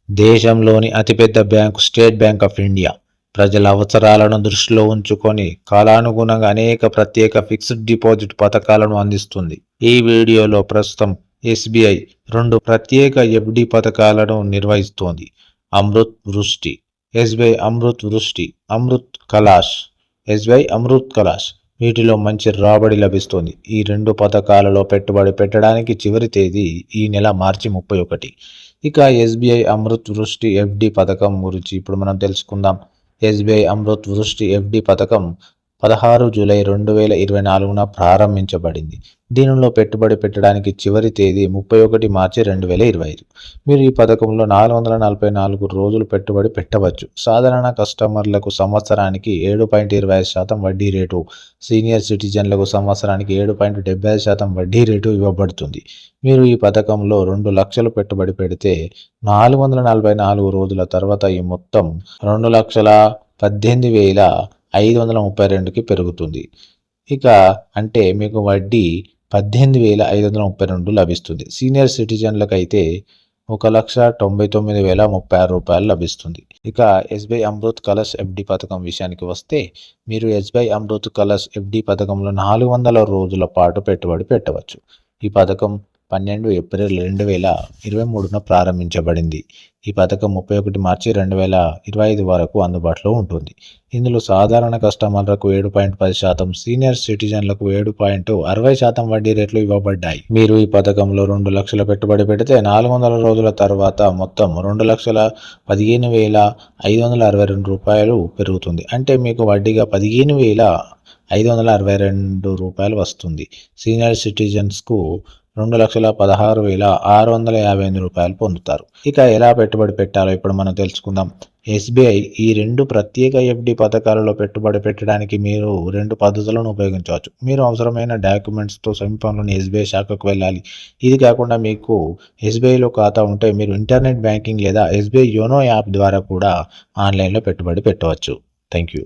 దేశంలోని అతిపెద్ద bank state bank of India ప్రజల అవసరాలను దృష్టిలో ఉంచుకొని కాలానుగుణంగా అనేక ప్రత్యేక ఫిక్స్డ్ డిపాజిట్ పథకాలను అందిస్తుంది. ఈ వీడియోలో ప్రస్తుతం ఎస్బీఐ 2 ప్రత్యేక ఎఫ్డి పథకాలను నిర్వహిస్తోంది. Amrit Vrishti, SBI Amrit Vrishti, Amrit Kalash, SBI Amrit Kalash. వీటిలో మంచి రాబడి లభిస్తుంది. ఈ 2 పథకాలలో పెట్టుబడి పెట్టడానికి చివరి తేదీ ఈ నెల మార్చి 31. ఇక ఎస్బీఐ అమృత్ వృష్టి ఎఫ్డి పథకం గురించి ఇప్పుడు మనం తెలుసుకుందాం. ఎస్బీఐ అమృత్ వృష్టి ఎఫ్డి పథకం 16 జూలై 2024న ప్రారంభించబడింది. దీనిలో పెట్టుబడి పెట్టడానికి చివరి తేదీ 31 మార్చి 2025. మీరు ఈ పథకంలో 444 రోజులు పెట్టుబడి పెట్టవచ్చు. సాధారణ కస్టమర్లకు సంవత్సరానికి 7.25% వడ్డీ రేటు, సీనియర్ సిటిజన్లకు సంవత్సరానికి 7.75% వడ్డీ రేటు ఇవ్వబడుతుంది. మీరు ఈ పథకంలో 2 లక్షలు పెట్టుబడి పెడితే 444 రోజుల తర్వాత ఈ మొత్తం 2,18,532కి పెరుగుతుంది. ఇక అంటే మీకు వడ్డీ 18,532 లభిస్తుంది. సీనియర్ సిటిజన్లకు అయితే 1,99,036 లభిస్తుంది. ఇక ఎస్బీఐ అమృత్ కలష్ ఎఫ్డి పథకం విషయానికి వస్తే మీరు ఎస్బీఐ అమృత్ కలష్ ఎఫ్డి పథకంలో 400 రోజుల పాటు పెట్టుబడి పెట్టవచ్చు. ఈ పథకం 12 ఏప్రిల్ 2023న ప్రారంభించబడింది. ఈ పథకం 31 మార్చి 2025 వరకు అందుబాటులో ఉంటుంది. ఇందులో సాధారణ కస్టమర్లకు 7.10%, సీనియర్ సిటిజన్లకు 7.60% వడ్డీ రేట్లు ఇవ్వబడ్డాయి. మీరు ఈ పథకంలో 2 లక్షల పెట్టుబడి పెడితే 400 రోజుల తర్వాత మొత్తం 2,15,562 రూపాయలు పెరుగుతుంది. అంటే మీకు వడ్డీగా 15,562 రూపాయలు వస్తుంది. సీనియర్ సిటిజన్స్కు 2,16,655 రూపాయలు పొందుతారు. ఇక ఎలా పెట్టుబడి పెట్టాలో ఇప్పుడు మనం తెలుసుకుందాం. ఎస్బీఐ ఈ 2 ప్రత్యేక ఎఫ్డి పథకాలలో పెట్టుబడి పెట్టడానికి మీరు 2 పద్ధతులను ఉపయోగించవచ్చు. మీరు అవసరమైన డాక్యుమెంట్స్తో సమీపంలోని ఎస్బీఐ శాఖకు వెళ్ళాలి. ఇది కాకుండా మీకు ఎస్బీఐలో ఖాతా ఉంటే మీరు ఇంటర్నెట్ బ్యాంకింగ్ లేదా ఎస్బీఐ యోనో యాప్ ద్వారా కూడా ఆన్లైన్లో పెట్టుబడి పెట్టవచ్చు. Thank you.